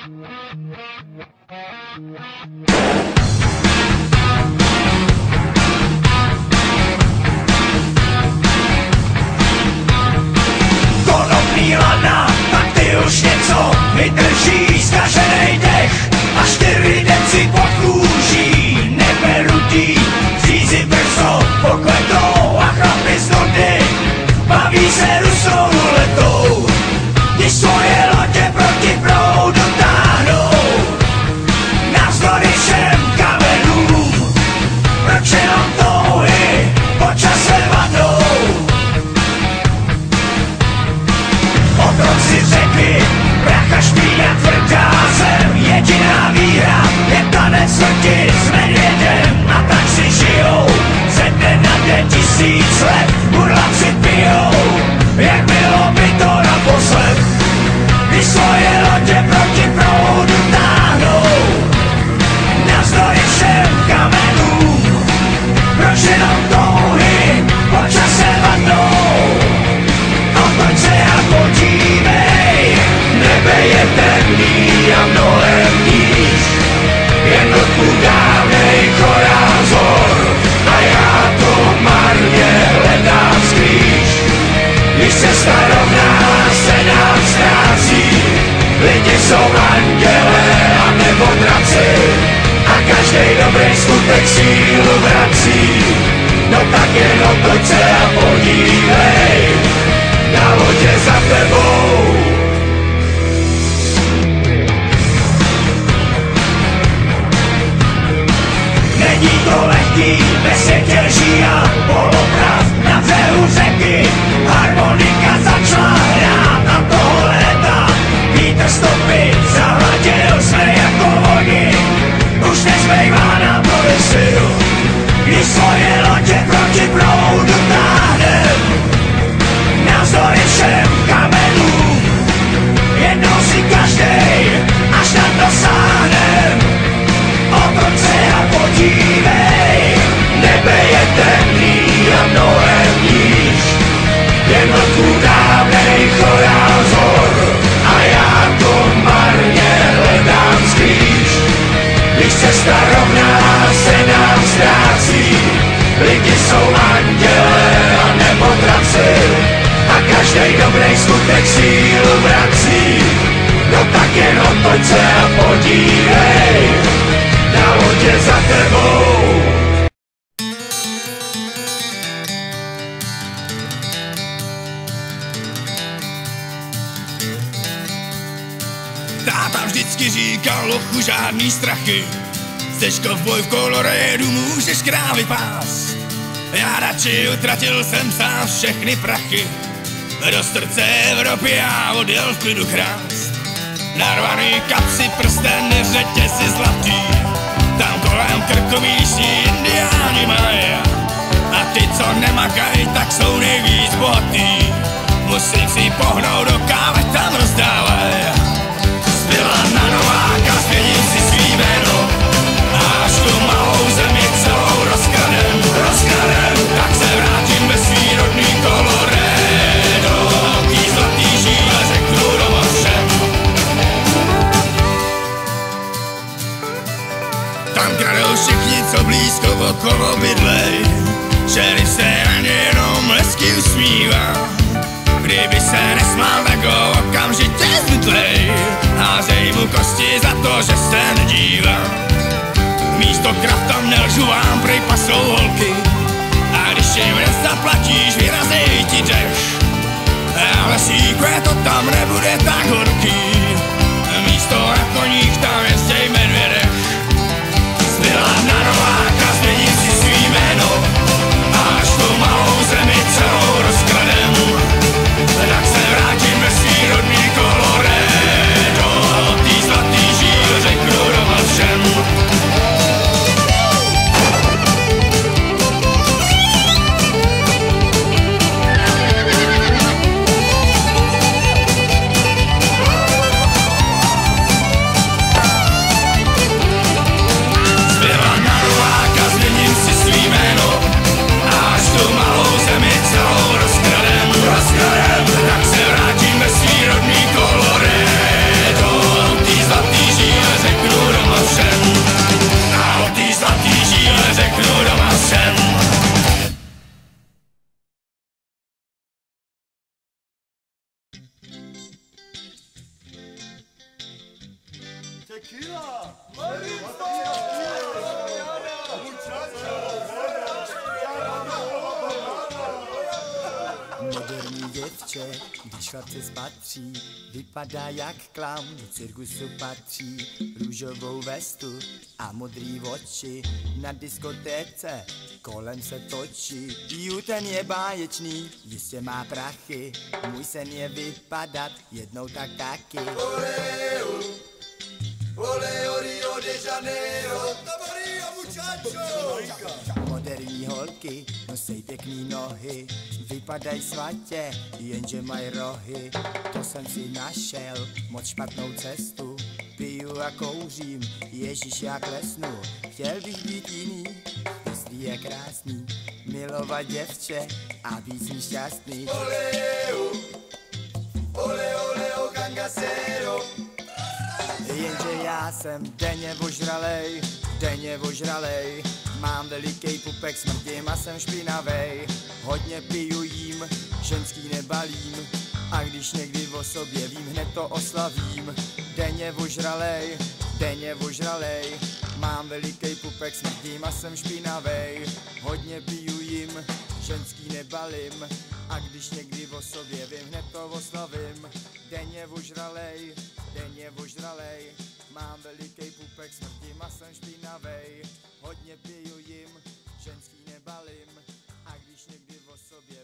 Konopný lana, tak ty už něco vydrží zkaženej dech a 4 deci pod kůží neperutý, řízy brzo pokletou a chlapi z nudy baví se rusou ruletou, když svoje lodě proti proudu táhnou navzdory všem kamenům, proč jenom touhy po čase vadnou. Otroci řeky, pracha špína tvrdá zem, jediná víra je tanec smrti s medvědem a tak si žijou, ze dne na den 1000 let, burlaci pijou, jak bylo by to naposled, když svoje lodě proti proudu táhnou, navzdory všem kamenům, proč jenom touhy po čase vadnou. Otoč se a podívej, nebe je temný a mnohem níž, jednotku dávnej chorál zhor a já to marně hledám skrýž. Když cesta rovná se nám ztrácí, lidi jsou andělé a nebo draci a každej dobrý skutek sílu vrací. No tak jen otoč se a podívej, na lodě za tebou. Není to lehký, ve světě lží a polopravd na břehu řeky. Harmonika začala hrát a toho léta vítr stopy zahladil jsme jako vodi. Už nezbývá nám tolik sil, když svoje lodě proti proudu táhnem navzdory všem kamenům, jednou si každej, až na to sáhnem. Otoč se a podívej, nebe je temný a mnohem níž, jednotku dávnej chorál zhor a já to marně hledám skrýž. Když cesta rovná se nám ztrácí, lidi jsou andělé a nebo draci a každej dobrý skutek sílu vrací. No tak jen otoč se a podívej, na lodě za tebou. Táta vždycky říkal, lochu, žádný strachy, jseš kovboj v Colorédu, můžeš krávy pást. Já radši utratil jsem sám všechny prachy, do srdce Evropy a odjel v klidu krást. Narvaný kapsy, prsten, řetězy zlatý, tam kolem krku místní indiáni mají. A ty, co nemakaj, tak jsou nejvíc bohatý, musím si pohnout do kávy, tam rozdávaj. Zbyla na Nováka, změním si svý jméno, a až tu malou zemi celou rozkradem, tak se vrátím ve svý rodný Colorado. Tý zlatý žíle řeknu doma všem. Tam kradou všichni, co blízko okolo bydlej, šerif se na ně jenom lesky usmívá. Kdyby se nesmál, tak ho okamžitě zbytlej, házej mu kosti za to, že se nedívá. Místo krav tam nelžu vám, prej pasou holky, a když jim nezaplatíš, vyrazej ti dech. Ale síkve to tam nebude tak horký, místo na koních tam jezdej medvědech. Zbyla na Nováka, změním si svý jméno, a až tu malou zemi celou rozkradem, tak se vrátím ve svý rodný Colorado. Tý zlatý žíl řeknu doma všem. Tequila! Moderní děvče, když chlapce spatří, vypadá jak klaun, do cirkusu patří. Růžovou vestu a modrý oči, na diskotéce kolem se točí. Ju, ten je báječný, jistě má prachy, můj sen je vypadat jednou tak taky. Oleo Rio de Janeiro! Moderní holky nosej pěkný nohy, vypadají svatě, jenže mají rohy. To jsem si našel, moc špatnou cestu, piju a kouřím, ježiš já klesnu. Chtěl bych být jiný, jestli je krásný, milovat děvče a být s ní šťastný. Oleo Gangasero! Jenže já jsem denně ožralej, mám veliký pupek, smrdím a jsem špinavej. Hodně piju jím, ženský nebalím, a když někdy o sobě vím, hned to oslavím. Denně ožralej, mám veliký pupek, smrdím a jsem špinavej. Hodně piju jím, ženský nebalím, a když někdy o sobě vím, hned to oslavím. Denně ožralej, mám veliký pupek, smrdím a jsem špinavej. Hodně piju jim, ženský nebalím, a když někdy o sobě